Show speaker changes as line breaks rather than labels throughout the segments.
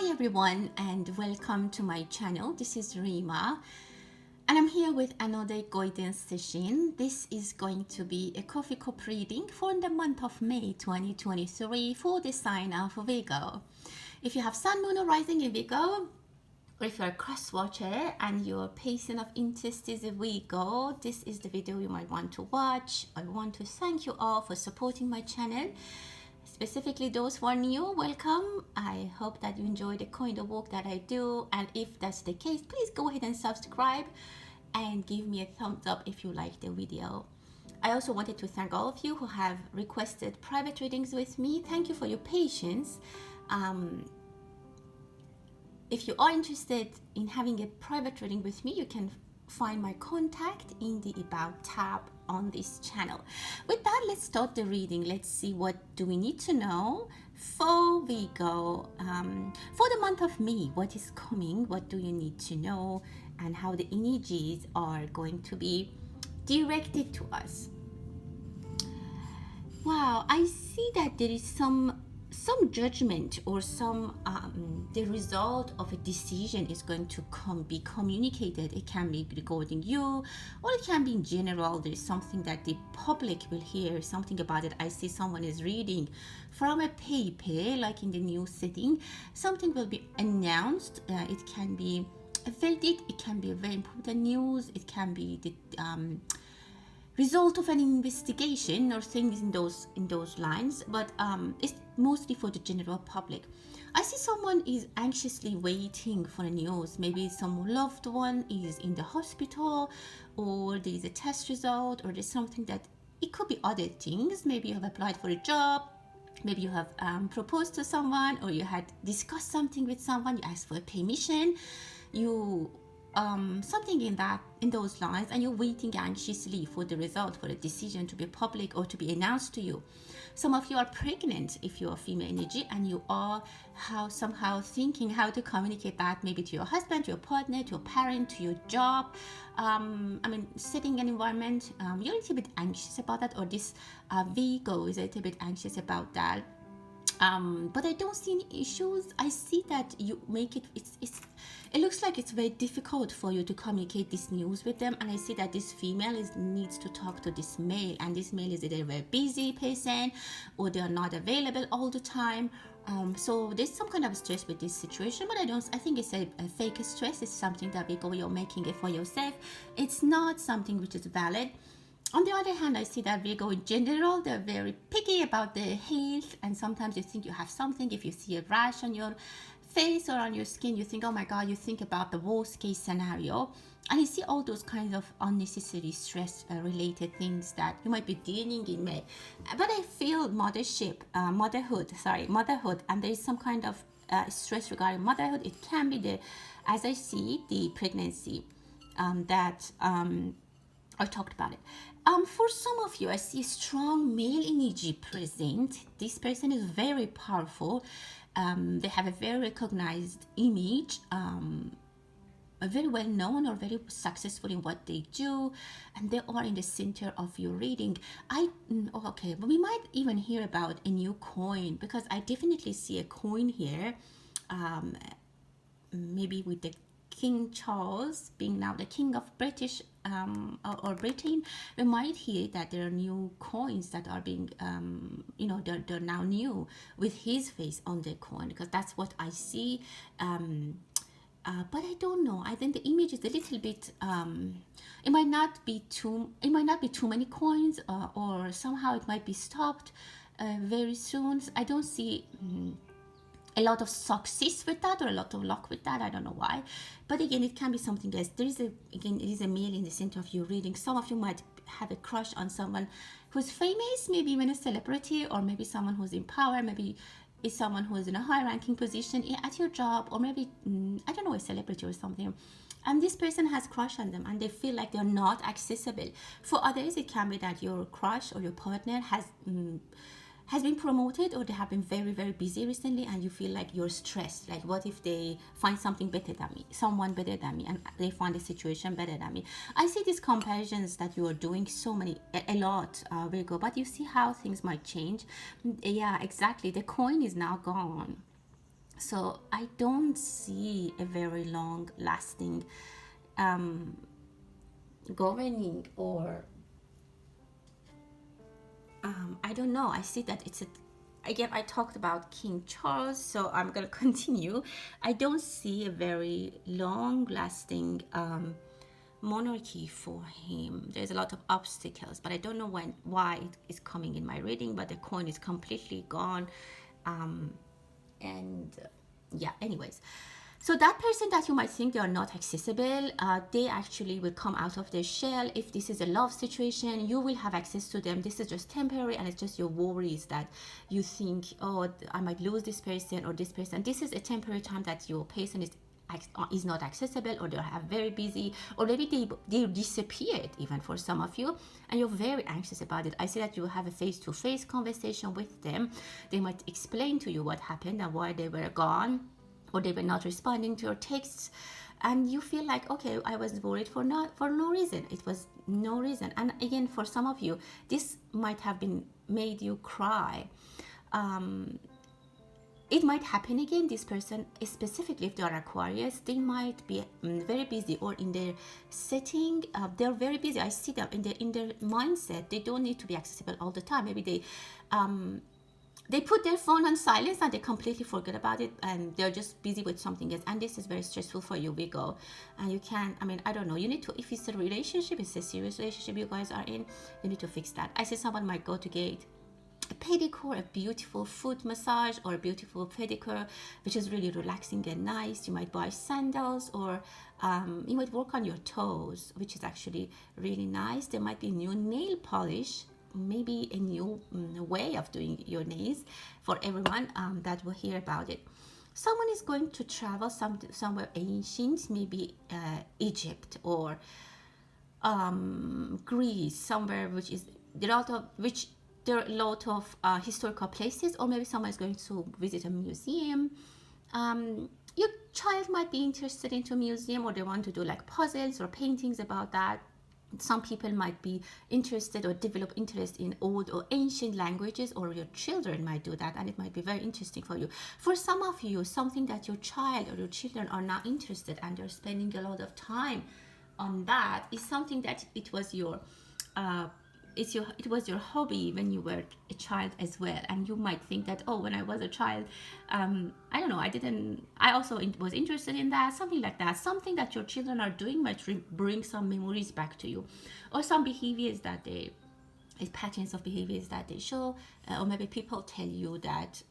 Hi everyone and welcome to my channel. This is Rima and I'm here with another guidance session. This is going to be a coffee cup reading for the month of May 2023 for the sign of Virgo. If you have Sun, Moon or Rising in Virgo, or if you're a cross watcher and your person of interest is a Virgo, this is the video you might want to watch. I want to thank you all for supporting my channel. Specifically those who are new, welcome. I hope that you enjoy the kind of work that I do, and if that's the case, please go ahead and subscribe and give me a thumbs up if you like the video. I also wanted to thank all of you who have requested private readings with me. Thank you for your patience. If you are interested in having a private reading with me, you can find my contact in the About tab on this channel. With that, let's start the reading. Let's see what do we need to know for Virgo for the month of May. What is coming? What do you need to know? And how the energies are going to be directed to us. Wow, I see that there is some judgment or some the result of a decision is going to be communicated. It can be regarding you, or it can be in general. There is something that the public will hear something about it. I see someone is reading from a paper, like in the news setting. Something will be announced. It can be a verdict, it can be a very important news, it can be the result of an investigation or things in those lines, but it's mostly for the general public. I see someone is anxiously waiting for a news. Maybe some loved one is in the hospital, or there is a test result, or there's something that it could be other things. Maybe you have applied for a job, maybe you have proposed to someone, or you had discussed something with someone, you asked for permission, you something in those lines, and you're waiting anxiously for the result, for the decision to be public or to be announced to you. Some of you are pregnant if you're female energy, and you are somehow thinking how to communicate that, maybe to your husband, to your partner, to your parent, to your job. Setting an environment, you're a little bit anxious about that, or this Virgo is a little bit anxious about that. But I don't see any issues. I see that you make it, it looks like it's very difficult for you to communicate this news with them, and I see that this female needs to talk to this male, and this male is either a very busy person or they are not available all the time. So there's some kind of stress with this situation, but I think it's a fake stress. It's something that you're making it for yourself. It's not something which is valid. On the other hand, I see that Virgo in general, they're very picky about their health, and sometimes you think you have something. If you see a rash on your face or on your skin, you think, oh my God, you think about the worst case scenario. And you see all those kinds of unnecessary stress related things that you might be dealing in May. But I feel motherhood, and there is some kind of stress regarding motherhood. It can be as I see, the pregnancy that I talked about it. For some of you, I see a strong male energy present. This person is very powerful. They have a very recognized image, very well known or very successful in what they do, and they are in the center of your reading. But we might even hear about a new coin, because I definitely see a coin here, maybe with the King Charles being now the king of British or Britain. We might hear that there are new coins that are being they're now new with his face on the coin, because that's what I see. But I don't know, I think the image is a little bit it might not be too many coins, or somehow it might be stopped very soon. I don't see a lot of success with that, or a lot of luck with that. I don't know why, but again, it can be something else. It is a male in the center of your reading. Some of you might have a crush on someone who's famous, maybe even a celebrity, or maybe someone who's in power. Maybe it's someone who's in a high ranking position at your job, or maybe I don't know, a celebrity or something, and this person has crush on them and they feel like they're not accessible. For others, it can be that your crush or your partner has been promoted, or they have been very, very busy recently, and you feel like you're stressed. Like, what if they find someone better than me, and they find a situation better than me? I see these comparisons that you are doing a lot, Virgo, but you see how things might change. Yeah, exactly. The coin is now gone. So I don't see a very long lasting governing, or I don't know. I see that it's a, again, I talked about King Charles, so I'm going to continue. I don't see a very long lasting monarchy for him. There's a lot of obstacles, but I don't know why it is coming in my reading, but the coin is completely gone. And yeah, anyways, so that person that you might think they are not accessible, they actually will come out of their shell. If this is a love situation, you will have access to them. This is just temporary, and it's just your worries that you think, oh, I might lose this person or this person. This is a temporary time that your person is not accessible, or they are very busy, or maybe they disappeared even for some of you, and you're very anxious about it. I see that you have a face-to-face conversation with them. They might explain to you what happened and why they were gone, or they were not responding to your texts, and you feel like, okay, I was worried for no reason. It was no reason. And again, for some of you, this might have been made you cry. It might happen again. This person, specifically if they are Aquarius, they might be very busy, or in their setting, they're very busy. I see them in their mindset. They don't need to be accessible all the time. Maybe they put their phone on silence and they completely forget about it, and they're just busy with something else. And this is very stressful for you, Virgo. And you can, I mean, I don't know, you need to, if it's a relationship, it's a serious relationship you guys are in, you need to fix that. I see someone might go to get a pedicure, a beautiful foot massage, or a beautiful pedicure, which is really relaxing and nice. You might buy sandals, or you might work on your toes, which is actually really nice. There might be new nail polish, maybe a new way of doing your nails for everyone that will hear about it. Someone is going to travel somewhere ancient, maybe Egypt, or Greece, somewhere which is there are a lot of historical places, or maybe someone is going to visit a museum. Your child might be interested into a museum, or they want to do like puzzles or paintings about that. Some people might be interested or develop interest in old or ancient languages, or your children might do that, and it might be very interesting for you. For some of you, something that your child or your children are not interested, and they're spending a lot of time on that, is something that it was your hobby when you were a child as well. And you might think that, oh, when I was a child, I don't know, I also was interested in that, something like that. Something that your children are doing might bring some memories back to you, or some behaviors that patterns of behaviors that they show, or maybe people tell you that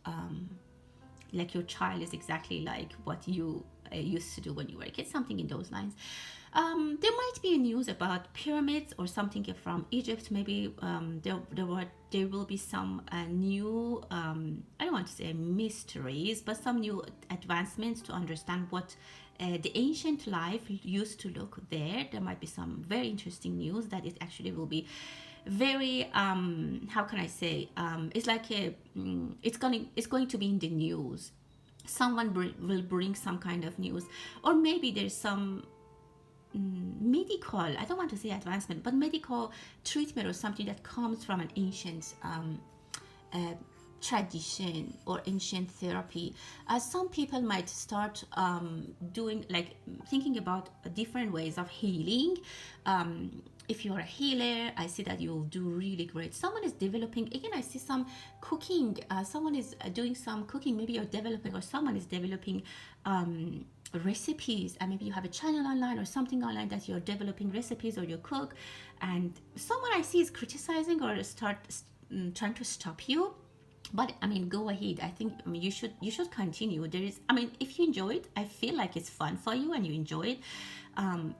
like your child is exactly like what you used to do when you were a kid, something in those lines. There might be news about pyramids or something from Egypt. Maybe there will be some new, I don't want to say mysteries, but some new advancements to understand what the ancient life used to look there. There might be some very interesting news that it actually will be very how can I say, it's like it's going to be in the news. Someone will bring some kind of news, or maybe there's some medical, I don't want to say advancement, but medical treatment or something that comes from an ancient tradition or ancient therapy. Some people might start doing, like, thinking about different ways of healing. If you're a healer, I see that you'll do really great. Someone is developing, again, I see some cooking. Someone is doing some cooking. Maybe you're developing, or someone is developing recipes, and maybe you have a channel online or something online that you're developing recipes, or you cook, and someone I see is criticizing or trying to stop you. But I mean, go ahead. I think, I mean, you should continue. There is, I mean, if you enjoy it, I feel like it's fun for you and you enjoy it.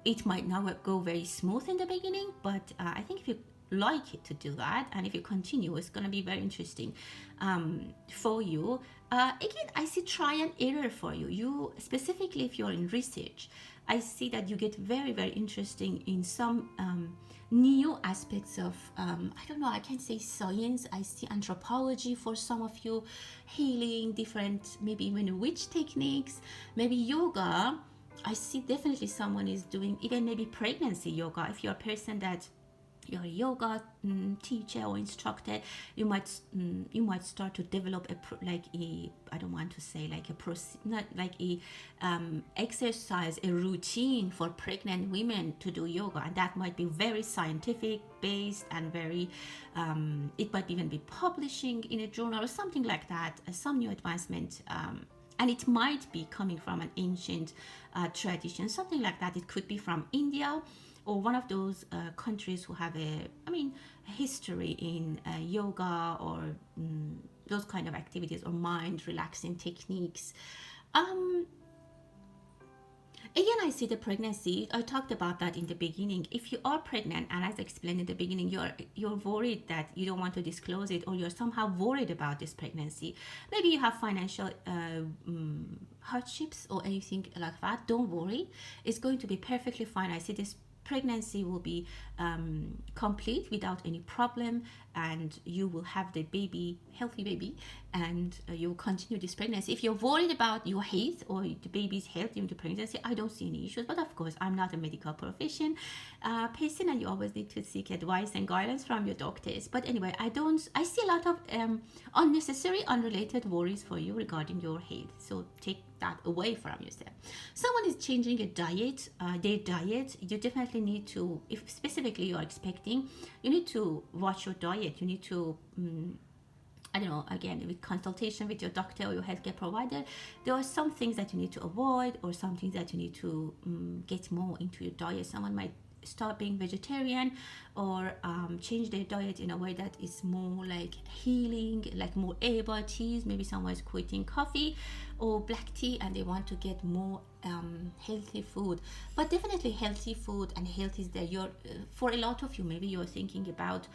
It might not go very smooth in the beginning, but I think if you like it to do that, and if you continue, it's going to be very interesting for you. Again, I see try and error for you. You specifically, if you're in research, I see that you get very, very interesting in some new aspects of I don't know, I can't say science. I see anthropology for some of you, healing, different, maybe even witch techniques, maybe yoga. I see definitely someone is doing even maybe pregnancy yoga. If you're a person that you're a yoga teacher or instructor, you might start to develop like a, I don't want to say like a not like a exercise, a routine for pregnant women to do yoga, and that might be very scientific based and very it might even be publishing in a journal or something like that, some new advancement, and it might be coming from an ancient tradition, something like that. It could be from India or one of those countries who have a history in yoga or those kind of activities or mind relaxing techniques. Again, I see the pregnancy. I talked about that in the beginning. If you are pregnant, and as I explained in the beginning, you're worried that you don't want to disclose it, or you're somehow worried about this pregnancy. Maybe you have financial hardships or anything like that. Don't worry. It's going to be perfectly fine. I see this pregnancy will be complete without any problem, and you will have the baby, healthy baby, and you'll continue this pregnancy. If you're worried about your health or the baby's health during the pregnancy, I don't see any issues. But of course, I'm not a medical profession person, and you always need to seek advice and guidance from your doctors. But anyway, I see a lot of unnecessary, unrelated worries for you regarding your health. So take that away from yourself. Someone is changing a diet, their diet. You definitely need to, if specifically you are expecting, you need to watch your diet. You need to I don't know, again, with consultation with your doctor or your healthcare provider, there are some things that you need to avoid, or some things that you need to get more into your diet. Someone might start being vegetarian, or change their diet in a way that is more like healing, like more herbal teas. Maybe someone is quitting coffee or black tea and they want to get more healthy food. But definitely healthy food and health is there. You're for a lot of you, maybe you're thinking about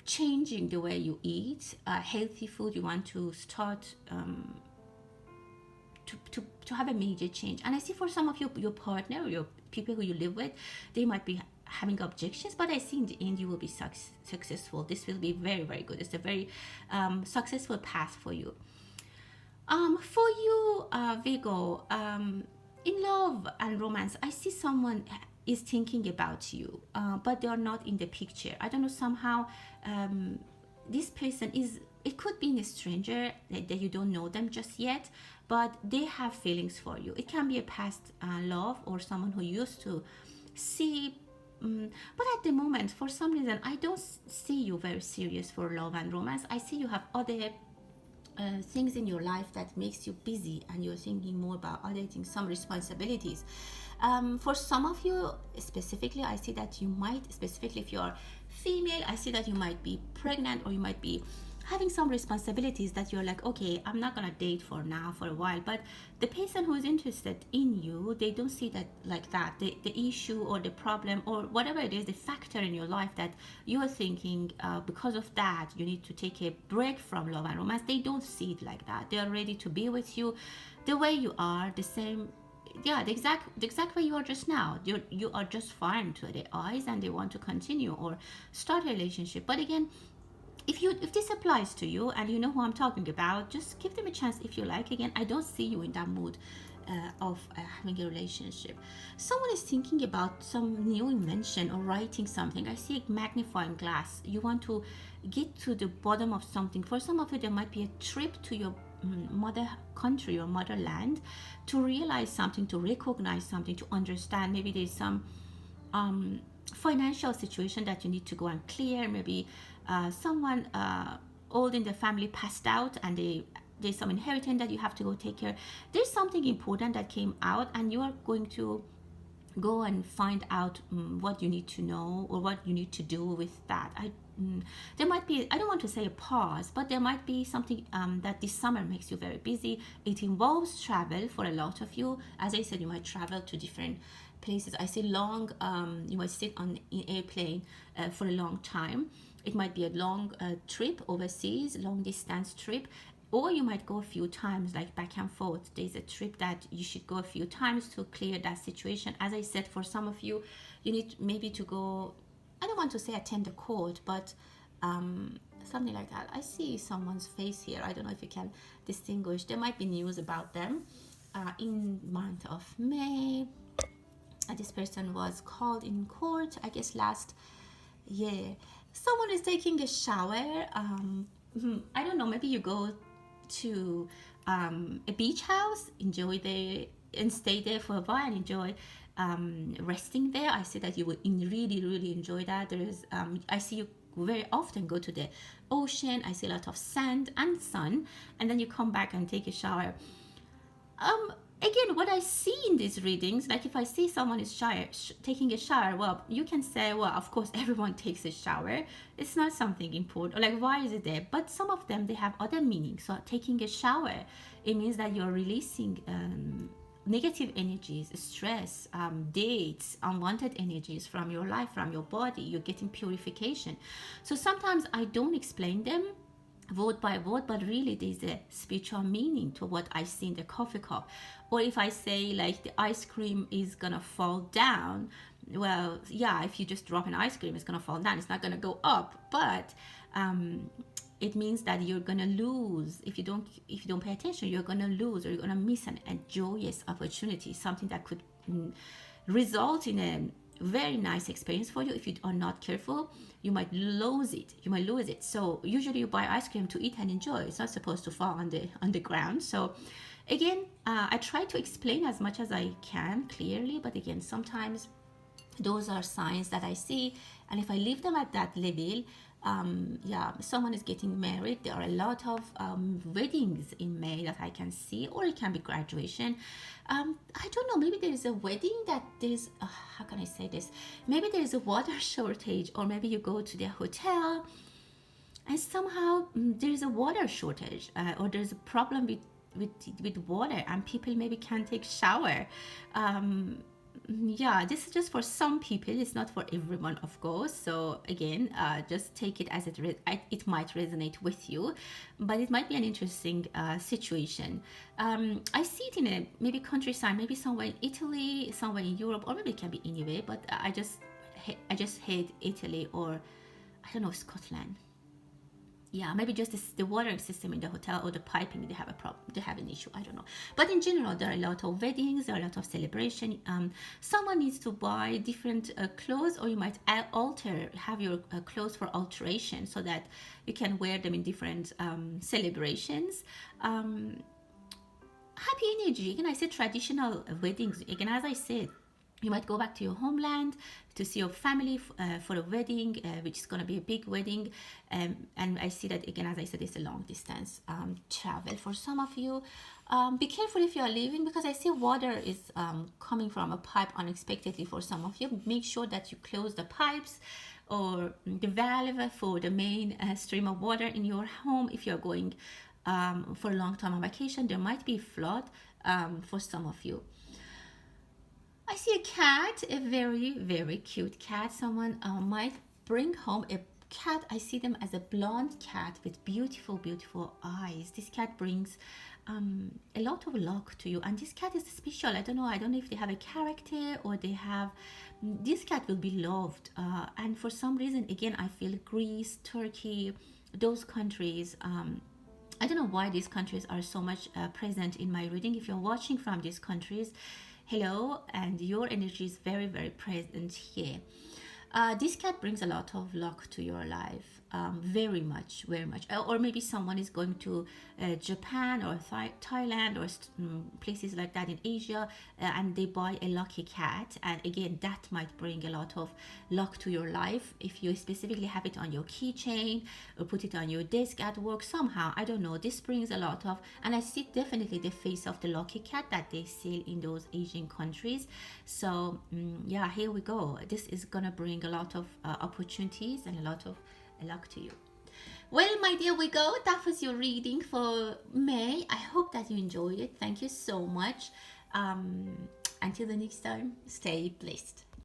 changing the way you eat, healthy food. You want to start to have a major change. And I see for some of your partner or your people who you live with, they might be having objections, but I see in the end you will be successful. This will be very, very good. It's a very successful path for you. For you, Virgo, in love and romance, I see someone is thinking about you, but they are not in the picture. I don't know, somehow this person is, it could be a stranger that you don't know them just yet, but they have feelings for you. It can be a past love or someone who used to see, but at the moment, for some reason, I don't see you very serious for love and romance. I see you have other things in your life that makes you busy, and you're thinking more about other things, some responsibilities. For some of you specifically, I see that you might, specifically if you're female, I see that you might be pregnant, or you might be having some responsibilities that you're like, okay, I'm not gonna date for now for a while. But the person who is interested in you, they don't see that like that. The issue or the problem or whatever it is, the factor in your life that you're thinking because of that you need to take a break from love and romance, they don't see it like that. They are ready to be with you the way you are, the same, yeah, the exact way you are just now. You are just fine to their eyes, and they want to continue or start a relationship. But again, if this applies to you and you know who I'm talking about, just give them a chance if you like. Again, I don't see you in that mood of having a relationship. Someone is thinking about some new invention or writing something. I see a magnifying glass. You want to get to the bottom of something. For some of you, there might be a trip to your mother country or motherland to realize something, to recognize something, to understand. Maybe there's some financial situation that you need to go and clear. Maybe someone old in the family passed out, and there's some inheritance that you have to go take care. There's something important that came out, and you are going to go and find out what you need to know or what you need to do with that. There might be, I don't want to say a pause, but there might be something that this summer makes you very busy. It involves travel for a lot of you. As I said, you might travel to different places. I say long, you might sit on an airplane for a long time. It might be a long trip overseas, long distance trip, or you might go a few times, like back and forth. There's a trip that you should go a few times to clear that situation. As I said, for some of you, you need maybe to go, I don't want to say attend a court, but something like that. I see someone's face here. I don't know if you can distinguish. There might be news about them in month of May. This person was called in court, I guess, last year. Someone is taking a shower. I don't know, maybe you go to a beach house, enjoy there and stay there for a while and enjoy resting there. I see that you would really, really enjoy that. I see you very often go to the ocean. I see a lot of sand and sun, and then you come back and take a shower. Again, what I see in these readings, like if I see someone is taking a shower, well, you can say, well, of course, everyone takes a shower. It's not something important. Like, why is it there? But some of them, they have other meanings. So taking a shower, it means that you're releasing negative energies, stress, dates, unwanted energies from your life, from your body. You're getting purification. So sometimes I don't explain them word by word, but really there's a spiritual meaning to what I see in the coffee cup. Or if I say like the ice cream is gonna fall down, well, yeah, if you just drop an ice cream, it's gonna fall down, it's not gonna go up. But it means that you're gonna lose if you don't pay attention. You're gonna lose, or you're gonna miss a joyous opportunity, something that could result in a very nice experience for you. If you are not careful, you might lose it. So usually you buy ice cream to eat and enjoy. It's not supposed to fall on the ground. So again, I try to explain as much as I can clearly, but again, sometimes those are signs that I see, and if I leave them at that level, someone is getting married. There are a lot of weddings in May that I can see, or it can be graduation. I don't know, maybe there is a wedding that there's how can I say this, maybe there is a water shortage, or maybe you go to the hotel and somehow there's a water shortage, or there's a problem with water, and people maybe can't take shower. This is just for some people. It's not for everyone, of course. So again, just take it as it might resonate with you, but it might be an interesting situation. I see it in a maybe countryside, maybe somewhere in Italy, somewhere in Europe, or maybe it can be anywhere. But I just hate Italy, or I don't know, Scotland. Yeah, maybe just the water system in the hotel, or the piping, they have a problem, they have an issue, I don't know. But in general, there are a lot of weddings, there are a lot of celebration. Someone needs to buy different clothes, or you might have your clothes for alteration, so that you can wear them in different celebrations. Happy energy. Again, I said traditional weddings. Again, as I said, you might go back to your homeland to see your family for a wedding, which is going to be a big wedding. And I see that, again, as I said, it's a long distance travel for some of you. Be careful if you are leaving, because I see water is coming from a pipe unexpectedly for some of you. Make sure that you close the pipes or the valve for the main stream of water in your home. If you're going for a long time on vacation, there might be flood for some of you. I see a cat, a very, very cute cat. Someone might bring home a cat. I see them as a blonde cat with beautiful, beautiful eyes. This cat brings a lot of luck to you. And this cat is special. I don't know if they have a character, or they have... This cat will be loved. And for some reason, again, I feel Greece, Turkey, those countries... I don't know why these countries are so much present in my reading. If you're watching from these countries, hello, and your energy is very, very present here. This cat brings a lot of luck to your life, very much, very much. Or maybe someone is going to Japan or Thailand or places like that in Asia, and they buy a lucky cat. And again, that might bring a lot of luck to your life. If you specifically have it on your keychain or put it on your desk at work somehow, I don't know, this brings a lot of... And I see definitely the face of the lucky cat that they sell in those Asian countries. So here we go. This is gonna bring a lot of opportunities and a lot of luck to you. Well, my dear Virgo, that was your reading for May. I hope that you enjoyed it. Thank you so much. Until the next time, stay blessed.